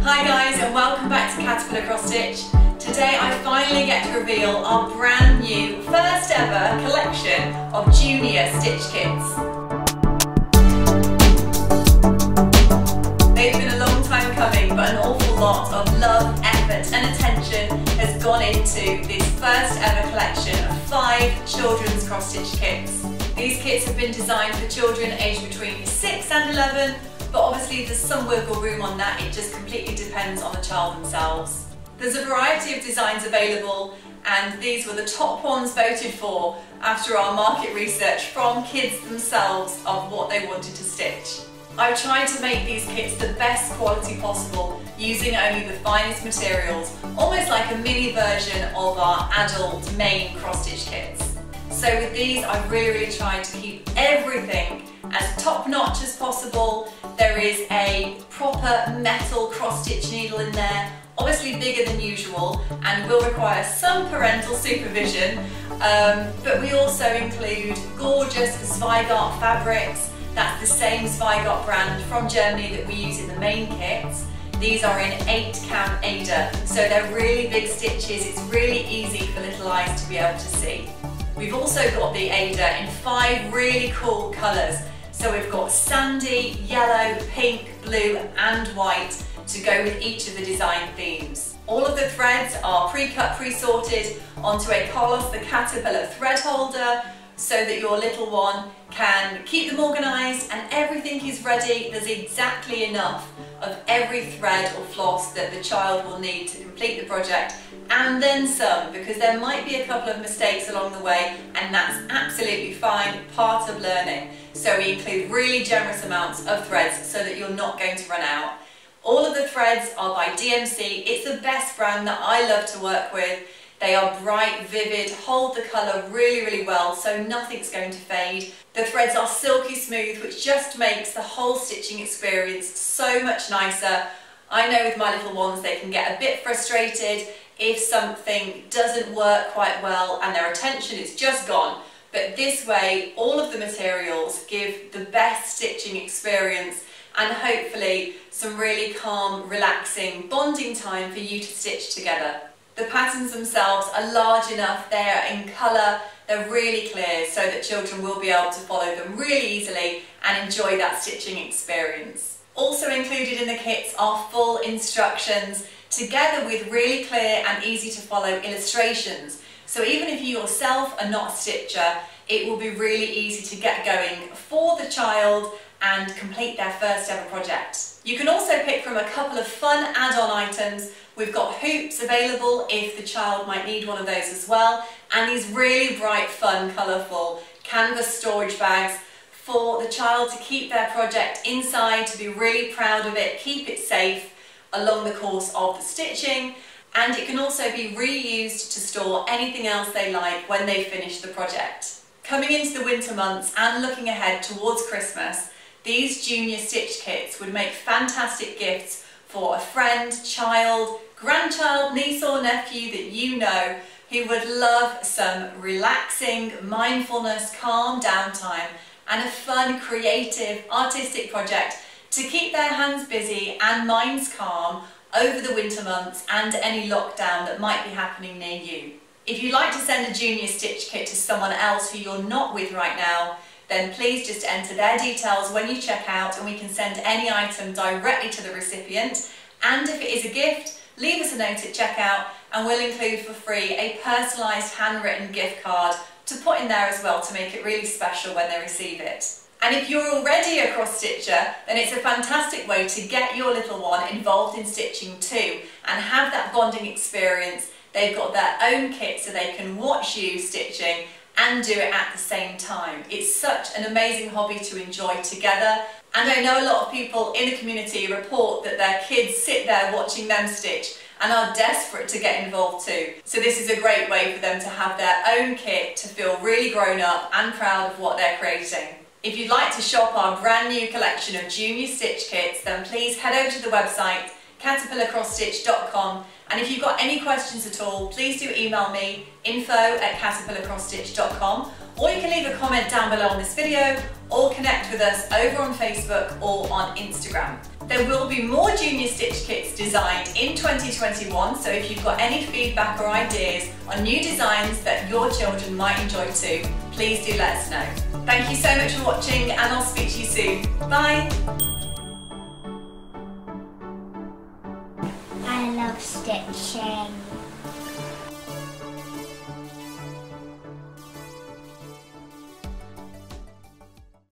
Hi guys, and welcome back to Caterpillar Cross Stitch. Today I finally get to reveal our brand new first ever collection of junior stitch kits. They've been a long time coming, but an awful lot of love, effort and attention has gone into this first ever collection of 5 children's cross stitch kits. These kits have been designed for children aged between 6 and 11, but obviously there's some wiggle room on that. It just completely depends on the child themselves. There's a variety of designs available, and these were the top ones voted for after our market research from kids themselves of what they wanted to stitch. I've tried to make these kits the best quality possible using only the finest materials, almost like a mini version of our adult main cross stitch kits. So with these I've really tried to keep everything as top notch as possible. There is a proper metal cross stitch needle in there, obviously bigger than usual and will require some parental supervision, but we also include gorgeous Spyguard Fabrics. That's the same Spyguard brand from Germany that we use in the main kits. These are in 8 count Ada, so they're really big stitches. It's really easy for little eyes to be able to see. We've also got the Ada in 5 really cool colours. So we've got sandy, yellow, pink, blue and white to go with each of the design themes. All of the threads are pre-cut, pre-sorted onto a Carlos the Caterpillar thread holder so that your little one can keep them organised and everything is ready. There's exactly enough of every thread or floss that the child will need to complete the project, and then some, because there might be a couple of mistakes along the way, and that's absolutely fine, part of learning. So we include really generous amounts of threads so that you're not going to run out. All of the threads are by DMC. It's the best brand that I love to work with. They are bright, vivid, hold the colour really well, so nothing's going to fade. The threads are silky smooth, which just makes the whole stitching experience so much nicer. I know with my little ones they can get a bit frustrated if something doesn't work quite well and their attention is just gone. But this way, all of the materials give the best stitching experience and hopefully some really calm, relaxing bonding time for you to stitch together. The patterns themselves are large enough, they are in colour, they're really clear so that children will be able to follow them really easily and enjoy that stitching experience. Also included in the kits are full instructions together with really clear and easy to follow illustrations. So even if you yourself are not a stitcher, it will be really easy to get going for the child and complete their first ever project. You can also pick from a couple of fun add-on items. We've got hoops available if the child might need one of those as well, and these really bright, fun, colourful canvas storage bags for the child to keep their project inside, to be really proud of it, keep it safe along the course of the stitching, and it can also be reused to store anything else they like when they finish the project. Coming into the winter months and looking ahead towards Christmas, these junior stitch kits would make fantastic gifts for a friend, child, grandchild, niece or nephew that you know who would love some relaxing mindfulness, calm downtime and a fun, creative, artistic project to keep their hands busy and minds calm over the winter months and any lockdown that might be happening near you. If you'd like to send a junior stitch kit to someone else who you're not with right now, then please just enter their details when you check out and we can send any item directly to the recipient. And if it is a gift, leave us a note at checkout and we'll include for free a personalised handwritten gift card to put in there as well to make it really special when they receive it. And if you're already a cross stitcher, then it's a fantastic way to get your little one involved in stitching too and have that bonding experience. They've got their own kit so they can watch you stitching and do it at the same time. It's such an amazing hobby to enjoy together, and I know a lot of people in the community report that their kids sit there watching them stitch and are desperate to get involved too. So this is a great way for them to have their own kit to feel really grown up and proud of what they're creating. If you'd like to shop our brand new collection of junior stitch kits, then please head over to the website caterpillarcrossstitch.com, and if you've got any questions at all, please do email me info@caterpillarcrossstitch.com, or you can leave a comment down below on this video or connect with us over on Facebook or on Instagram. There will be more Junior Stitch kits designed in 2021, so if you've got any feedback or ideas on new designs that your children might enjoy too, please do let us know. Thank you so much for watching, and I'll speak to you soon. Bye! I love stitching.